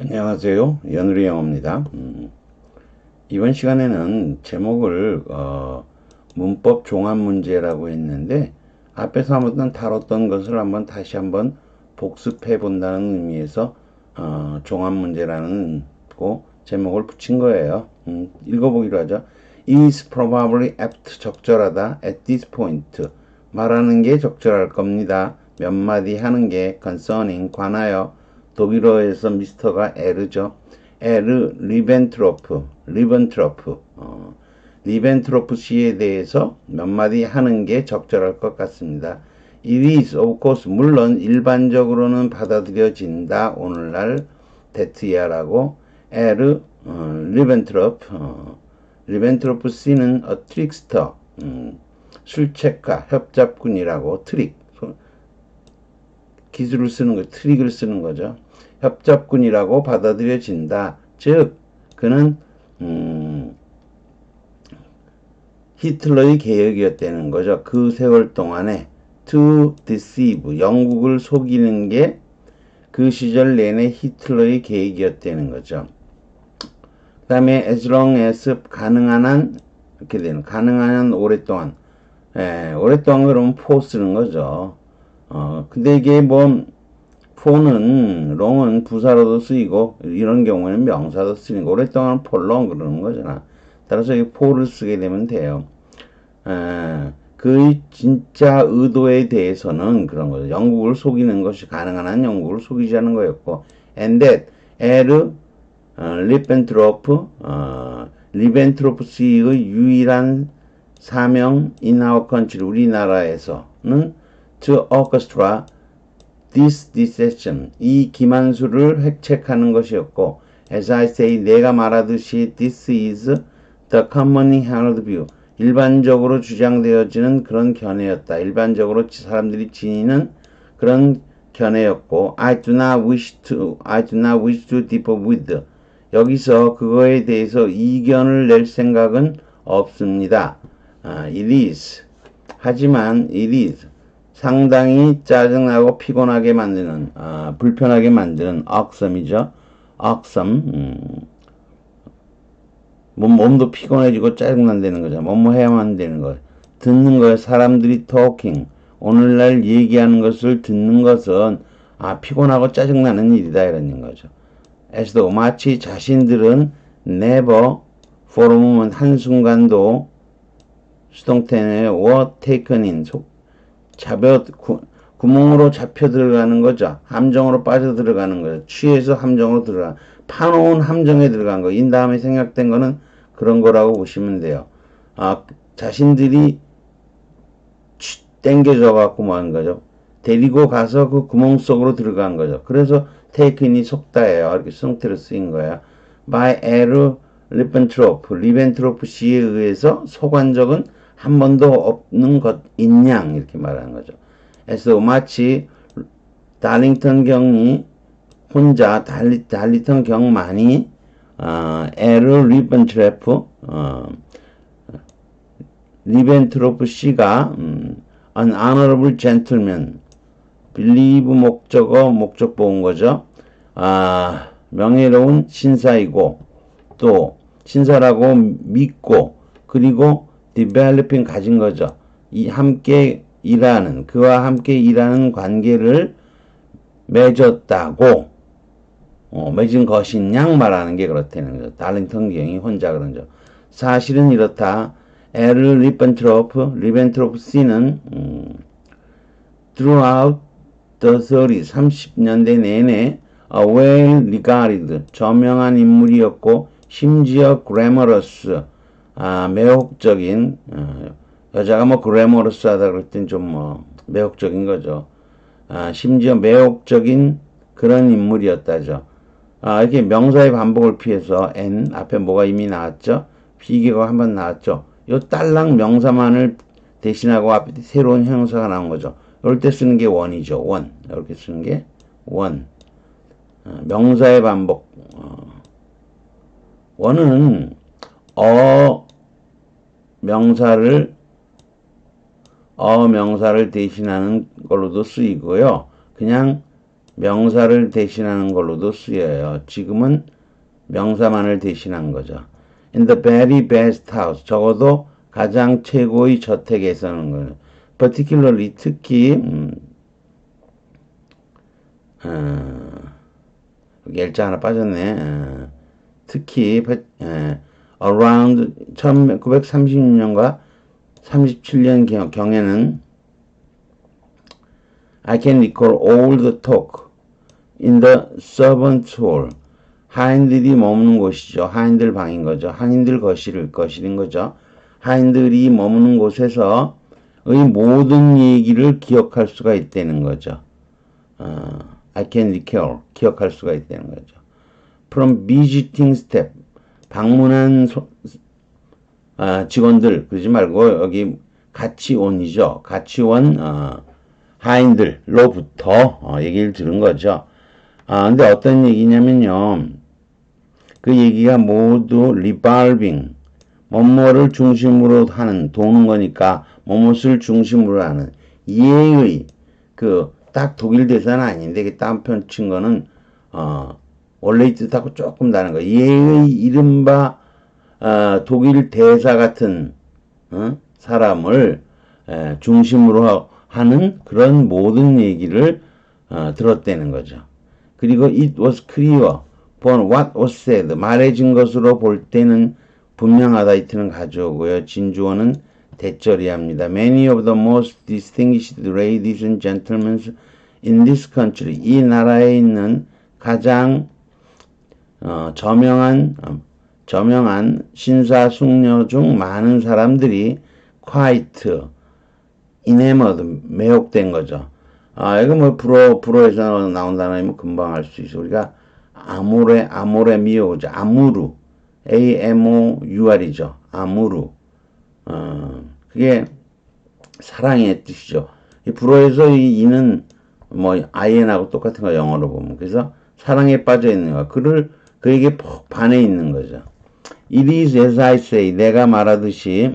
안녕하세요. 연우리 영어입니다. 이번 시간에는 제목을 문법 종합 문제라고 했는데 앞에서 한번 다뤘던 것을 다시 한번 복습해 본다는 의미에서 종합 문제라는 제목을 붙인 거예요. 읽어보기로 하죠. Is probably apt 적절하다 at this point 말하는 게 적절할 겁니다. 몇 마디 하는 게 concerning 관하여 독일어에서 미스터가 에르죠. 에르 리벤트로프 씨에 대해서 몇 마디 하는 게 적절할 것 같습니다. It is, of course, 물론 일반적으로는 받아들여진다. 오늘날 데트야라고 에르 리벤트로프 씨는 a trickster, 술책가, 협잡꾼이라고 트릭, 기술을 쓰는 거, 트릭을 쓰는 거죠. 협잡꾼이라고 받아들여진다. 즉, 그는 히틀러의 계획이었다는 거죠. 그 세월 동안에 to deceive, 영국을 속이는 게 그 시절 내내 히틀러의 계획이었다는 거죠. 그 다음에 as long as 가능한 한 이렇게 되는 가능한 한 오랫동안 오랫동안 그러면 for 쓰는 거죠. 근데 이게 for는 long은 부사로도 쓰이고 이런 경우에는 명사도 쓰이고 오랫동안 for long 그러는 거잖아. 따라서 이 for를 쓰게 되면 돼요. 그의 진짜 의도에 대해서는 그런 거죠. 영국을 속이는 것이 가능한 한 영국을 속이지 않은 거였고, and that 에르 리벤트로프 씨의 유일한 사명 in our country 우리나라에서는 to orchestra this deception 이 기만수를 획책하는 것이었고, as I say 내가 말하듯이 this is the commonly held view 일반적으로 주장되어지는 그런 견해였다. 일반적으로 사람들이 지니는 그런 견해였고, I do not wish to differ with. 여기서 그거에 대해서 이견을 낼 생각은 없습니다. It is. 하지만 it is. 상당히 짜증나고 피곤하게 만드는, 불편하게 만드는 irksome이죠. irksome. 몸도 피곤해지고 짜증난다는 거죠. 뭐뭐 해야만 되는 거. 듣는 거예요. 사람들이 talking. 오늘날 얘기하는 것을 듣는 것은 피곤하고 짜증나는 일이다 이런 거죠. as though 마치 자신들은 never for a moment 한순간도 수동태에 were taken in 구멍으로 잡혀 들어가는 거죠. 함정으로 빠져 들어가는 거죠. 취해서 함정으로 들어가 파놓은 함정에 들어간 거. 인 다음에 생각된 거는 그런 거라고 보시면 돼요. 자신들이 땡겨져 갖고 뭐 하는 거죠. 데리고 가서 그 구멍 속으로 들어간 거죠. 그래서 taken이 속다예요. 이렇게 수동태로 쓰인 거야. by 에르 리벤트로프 씨에 의해서 속한 적은 한 번도 없는 것인양 이렇게 말하는 거죠. 그래서 마치 달링턴 경이 혼자 달리턴 경만이 에르 리벤트로프 씨가 an honorable gentleman believe 목적어 온 거죠. 명예로운 신사이고 또 신사라고 믿고 그리고 developing 가진 거죠. 그와 함께 일하는 관계를 맺었다고 맺은 것인 양 말하는 게 그렇다는 거죠. 달링턴 경이 혼자 그런 죠. 사실은 이렇다. 에르 리벤트로프 씨는 throughout the 30년대 내내 well regarded 저명한 인물이었고 심지어 glamorous 매혹적인 여자가 glamorous 하다 그럴 땐 좀 매혹적인 거죠. 심지어 매혹적인 그런 인물이었다죠. 이렇게 명사의 반복을 피해서 n 앞에 뭐가 이미 나왔죠. 비계가 한번 나왔죠. 요 딸랑 명사만을 대신하고 앞에 새로운 형용사가 나온 거죠. 이럴 때 쓰는 게 원이죠. 원. 이렇게 쓰는 게 원. 명사의 반복. 원은 명사를 대신하는 걸로도 쓰이고요. 그냥 명사를 대신하는 걸로도 쓰여요. 지금은 명사만을 대신한 거죠. In the very best house. 적어도 가장 최고의 저택에서는 거예요. particularly 특히 여기 L자 하나 빠졌네. 특히 around 1936년과 37년 경에는 I can recall all the talk in the servants' hall. 하인들이 머무는 곳이죠. 하인들 방인 거죠. 하인들 거실인 거죠. 하인들이 머무는 곳에서의 모든 얘기를 기억할 수가 있다는 거죠. I can recall. 기억할 수가 있다는 거죠. From visiting staff. 방문한 직원들. 그러지 말고 여기 같이 온이죠. 같이 온 하인들로부터 얘기를 들은 거죠. 근데 어떤 얘기냐면요. 그 얘기가 모두 revolving, 뭐뭐를 중심으로 하는, 도는 거니까, 뭐뭇을 중심으로 하는, 예의, 딱 독일 대사는 아닌데, 그 딴편 친 거는, 원래의 뜻하고 조금 다른 거. 예의, 이른바, 독일 대사 같은, 사람을, 중심으로 하는 그런 모든 얘기를, 들었다는 거죠. 그리고 it was clear from what was said. 말해진 것으로 볼 때는 분명하다. 이트는 가져오고요. 진주어는 대절이합니다. Many of the most distinguished ladies and gentlemen in this country. 이 나라에 있는 가장 저명한 신사숙녀 중 많은 사람들이 quite enamored, 매혹된 거죠. 이거 뭐 불어에서 나온 단어이면 금방 알 수 있어. 우리가 아모레 미오죠. 아무루, AMOUR이죠. 아무루. 그게 사랑의 뜻이죠. 이 불어에서 이 이는 뭐 IN하고 똑같은 거 영어로 보면. 그래서 사랑에 빠져 있는 거. 그에게 푹 반해 있는 거죠. It is as I say. 내가 말하듯이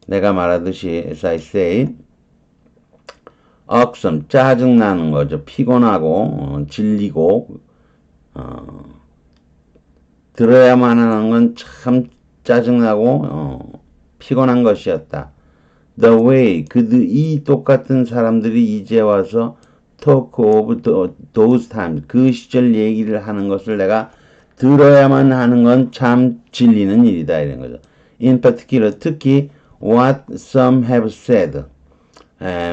as I say. 억섬, 짜증나는 거죠. 피곤하고, 질리고, 들어야만 하는 건 참 짜증나고, 피곤한 것이었다. The way, 이 똑같은 사람들이 이제 와서 talk of those times, 그 시절 얘기를 하는 것을 내가 들어야만 하는 건 참 질리는 일이다. 이런 거죠. In particular, 특히 what some have said.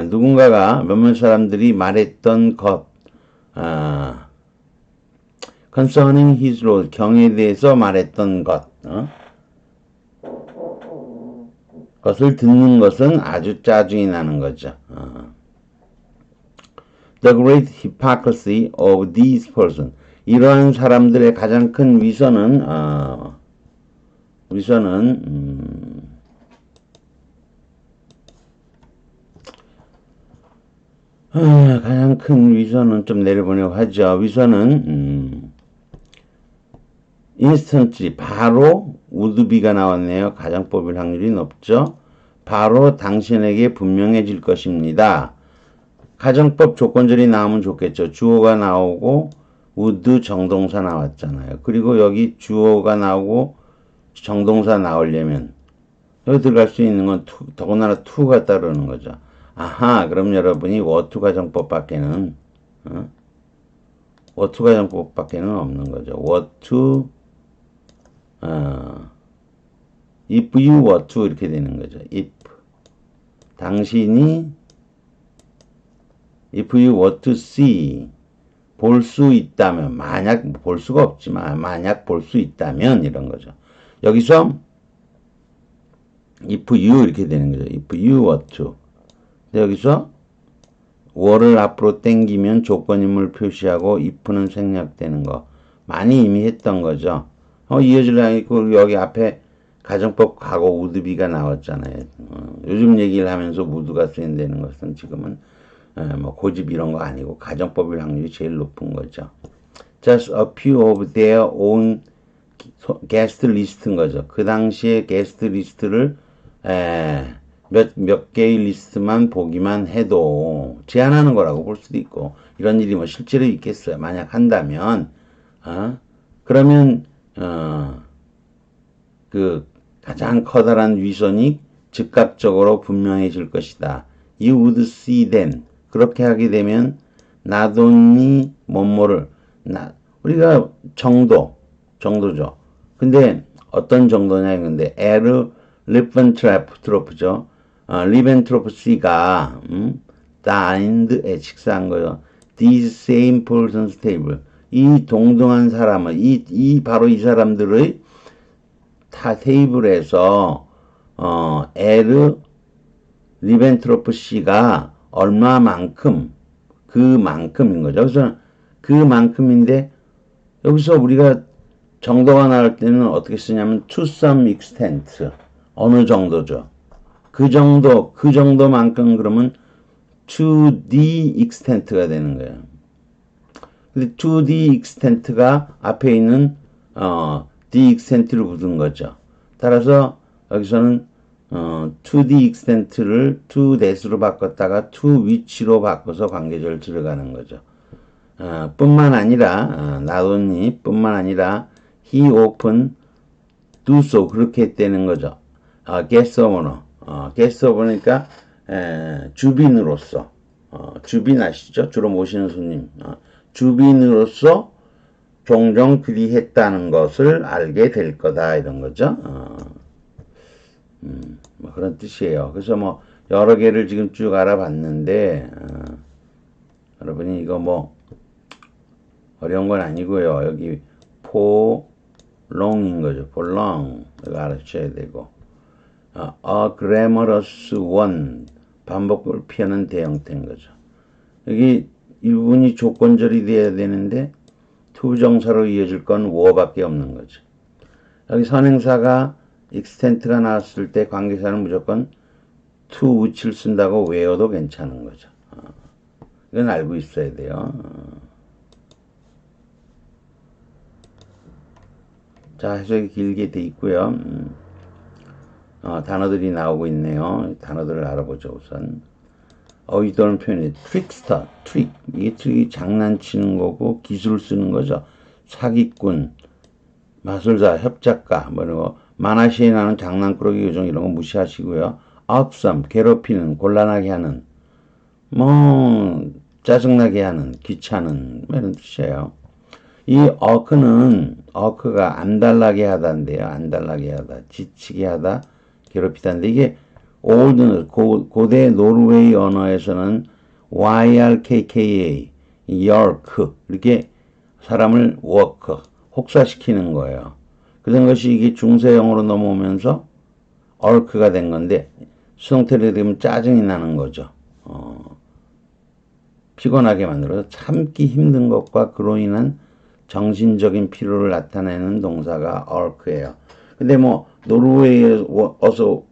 누군가가 몇몇 사람들이 말했던 것, concerning his law, 경에 대해서 말했던 것, 것을 듣는 것은 아주 짜증이 나는 거죠. The great hypocrisy of these persons. 이러한 사람들의 가장 큰 위선은 가장 큰 위선은 좀 내려보려고 하죠. 위선은 instantly 바로 wouldbe가 나왔네요. 가장 뽑을 확률이 높죠. 바로 당신에게 분명해질 것입니다. 가정법 조건절이 나오면 좋겠죠. 주어가 나오고 would 정동사 나왔잖아요. 그리고 여기 주어가 나오고 정동사 나오려면 여기 들어갈 수 있는 건 더군다나 to가 따르는 거죠. 아하, 그럼 여러분이 what 가정법밖에는 what 가정법밖에는 없는 거죠. what to if you were to 이렇게 되는 거죠. if 당신이 if you were to see 볼 수 있다면 만약 볼 수가 없지만 만약 볼 수 있다면 이런 거죠. 여기서 if you 이렇게 되는 거죠. if you were to 여기서 were를 앞으로 땡기면 조건임을 표시하고 if는 생략되는 거 많이 이미 했던 거죠. 이어질라니까 여기 앞에 가정법 과거 wouldbe가 나왔잖아요. 요즘 얘기를 하면서 would가 쓰인다는 것은 지금은 뭐 고집 이런 거 아니고 가정법일 확률이 제일 높은 거죠. Just a few of their own guest list인 거죠. 그 당시에 게스트 리스트를 몇 개의 리스트만 보기만 해도 제한하는 거라고 볼 수도 있고, 이런 일이 뭐 실제로 있겠어요. 만약 한다면, 그러면, 그 가장 커다란 위선이 즉각적으로 분명해질 것이다. You would see then. 그렇게 하게 되면, not only 뭐뭐를, 우리가 정도죠. 근데 어떤 정도냐, 근데, 에르 리벤트로프죠. 리벤트로프씨가, dined에 식사한 거요. These same persons table. 이 동등한 사람을, 바로 이 사람들의 타 테이블에서, 에르 리벤트로프씨가 얼마만큼, 그만큼인 거죠. 그래서 그만큼인데, 여기서 우리가 정도가 나올 때는 어떻게 쓰냐면 to some extent, 어느 정도죠. 그 정도만큼 그러면 to the extent가 되는 거예요. 근데 to the extent가 앞에 있는 the extent를 붙은 거죠. 따라서 여기서는 to the extent를 to that으로 바꿨다가 to which로 바꿔서 관계절을 들어가는 거죠. 뿐만 아니라 not 뿐만 아니라 he often do so 그렇게 했다는 거죠. guest of니까 주빈으로서 주빈 아시죠? 주로 모시는 손님 주빈으로서 종종 그리 했다는 것을 알게 될 거다 이런 거죠. 뭐 그런 뜻이에요. 그래서 뭐 여러 개를 지금 쭉 알아봤는데 여러분이 이거 뭐 어려운 건 아니고요. 여기 for long인 거죠. for long 이거 알아주셔야 되고 a grammarous one 반복을 피하는 대형태인 거죠. 여기 이 부분이 조건절이 돼야 되는데 투부정사로 이어질 건 wo밖에 없는 거죠. 여기 선행사가 extent가 나왔을 때 관계사는 무조건 to which를 쓴다고 외워도 괜찮은 거죠. 이건 알고 있어야 돼요. 자, 해석이 길게 돼 있고요. 단어들이 나오고 있네요. 단어들을 알아보죠, 우선. 이런 표현이 트릭스터, 트릭. 이게 트릭이 장난치는 거고 기술을 쓰는 거죠. 사기꾼, 마술사, 협작가, 뭐 이런 거. 만화시에 나오는 장난꾸러기 요정 이런 거 무시하시고요. 업삼, 괴롭히는, 곤란하게 하는, 뭐 짜증나게 하는, 귀찮은 뭐 이런 뜻이에요. 이 어크가 안달나게 하다인데요. 안달나게 하다, 지치게 하다, 괴롭히다인데 이게 고대 노르웨이 언어에서는 YRKKA, 열크 이렇게 사람을 혹사시키는 거예요. 그런 것이 이게 중세형으로 넘어오면서 얼크가 된 건데 수동태로 되면 짜증이 나는 거죠. 피곤하게 만들어서 참기 힘든 것과 그로 인한 정신적인 피로를 나타내는 동사가 얼크예요. 근데 뭐 노르웨이에 어서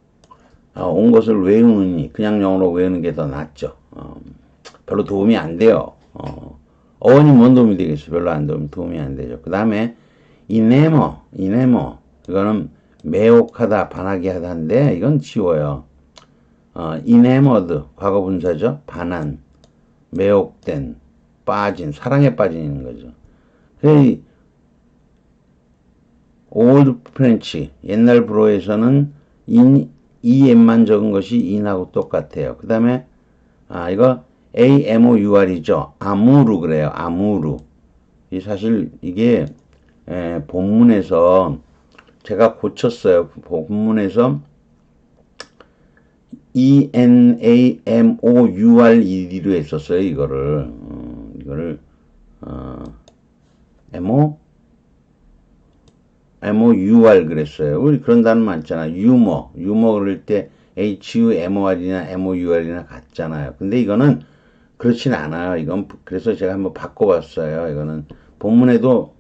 온 것을 외우느니 그냥 영어로 외우는 게 더 낫죠. 별로 도움이 안 돼요. 어원이 뭔 도움이 되겠어요? 별로 안 도움이 안 되죠. 그 다음에 이네머 이거는 매혹하다, 반하게 하다인데 이건 지워요. enamored 과거분사죠. 반한, 매혹된, 빠진, 사랑에 빠지는 거죠. old French 옛날 불어에서는 em만 적은 것이 in하고 똑같아요. 그 다음에 이거 amour이죠. 아무르 그래요. 아무르. 사실 이게 본문에서 제가 고쳤어요. 본문에서 enamour로 했었어요. 이거를 mour 그랬어요. 우리 그런 단어 많잖아. 유머 그럴 때 humor이나 mour이나 같잖아요. 근데 이거는 그렇진 않아요. 이건 그래서 제가 한번 바꿔봤어요. 이거는 본문에도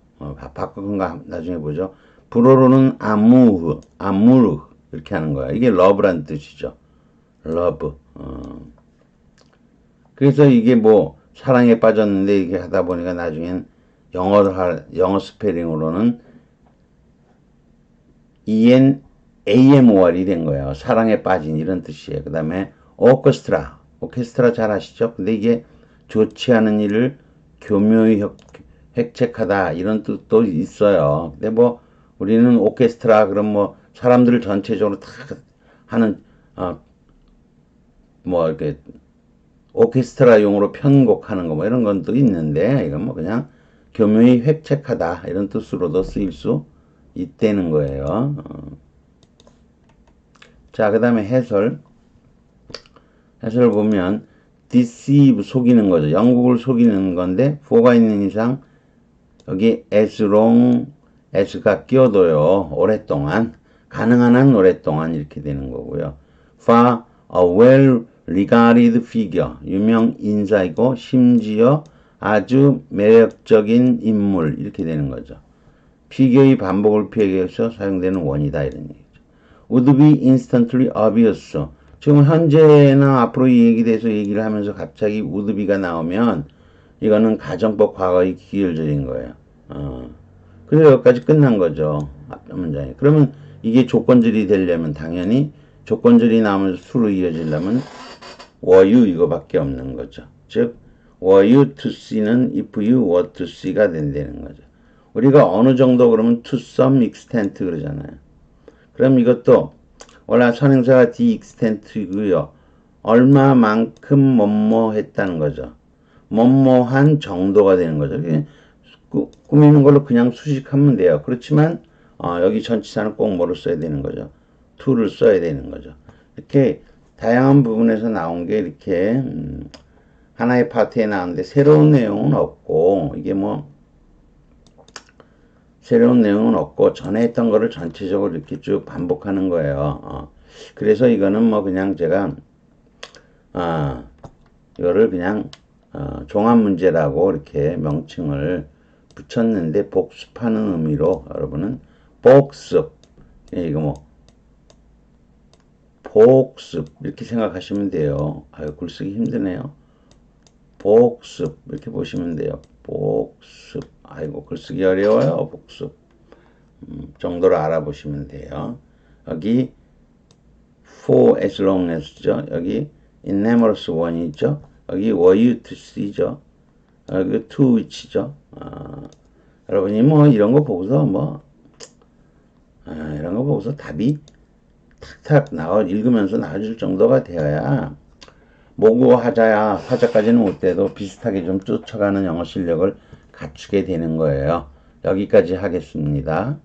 바꾼가 나중에 보죠. 불어로는 아무르 이렇게 하는 거야. 이게 love란 뜻이죠. love. 그래서 이게 뭐 사랑에 빠졌는데 이게 하다 보니까 나중엔 영어 스페링으로는 AMOR이 된 거예요. 사랑에 빠진 이런 뜻이에요. 그 다음에 오케스트라 잘 아시죠? 근데 이게 좋지 않은 일을 교묘히 획책하다 이런 뜻도 있어요. 근데 뭐 우리는 오케스트라 그럼 뭐 사람들을 전체적으로 다 하는 뭐 이렇게 오케스트라용으로 편곡하는 거 뭐 이런 건 또 있는데 이건 뭐 그냥 교묘히 획책하다 이런 뜻으로도 쓰일 수 있다는 거예요. 자, 그 다음에 해설 보면 deceive 속이는 거죠. 영국을 속이는 건데 for가 있는 이상 여기 as long as가 끼어둬요. 오랫동안 가능한 한 오랫동안 이렇게 되는 거고요. for a well regarded figure 유명 인사이고 심지어 아주 매력적인 인물 이렇게 되는 거죠. 피겨의 반복을 피하기 위해서 사용되는 원이다 이런 얘기죠. would be instantly obvious 지금 현재나 앞으로 이 얘기에 대해서 얘기를 하면서 갑자기 would be가 나오면 이거는 가정법 과거의 기울절인 거예요. 그래서 여기까지 끝난 거죠. 앞 문장에. 그러면 이게 조건절이 되려면 당연히 조건절이 나오면서 수로 이어지려면 were you 이거밖에 없는 거죠. 즉 were you to see는 if you were to see가 된다는 거죠. 우리가 어느 정도 그러면 to some extent 그러잖아요. 그럼 이것도 원래 선행사가 the extent이고요. 얼마만큼 뭐뭐 했다는 거죠. 뭐뭐한 정도가 되는 거죠. 꾸미는 걸로 그냥 수식하면 돼요. 그렇지만 여기 전치사는 꼭 뭐를 써야 되는 거죠. to를 써야 되는 거죠. 이렇게 다양한 부분에서 나온 게 이렇게 하나의 파트에 나오는데 새로운 내용은 없고 이게 뭐 새로운 내용은 없고 전에 했던 거를 전체적으로 이렇게 쭉 반복하는 거예요. 그래서 이거는 뭐 그냥 제가 이거를 그냥 종합 문제라고 이렇게 명칭을 붙였는데 복습하는 의미로 여러분은 복습 이거 뭐 복습 이렇게 생각하시면 돼요. 아유 글쓰기 힘드네요. 복습 이렇게 보시면 돼요. 복습 아이고 글쓰기 어려워요. 복습 정도로 알아보시면 돼요. 여기 for as long as죠. 여기 in numerous one이죠. 여기 were you to see죠. 여기 to which죠. 여러분이 뭐 이런 거 보고서 이런 거 보고서 답이 탁탁 읽으면서 나와줄 정도가 되어야 모국어 화자까지는 못 돼도 비슷하게 좀 쫓아가는 영어 실력을 갖추게 되는 거예요. 여기까지 하겠습니다.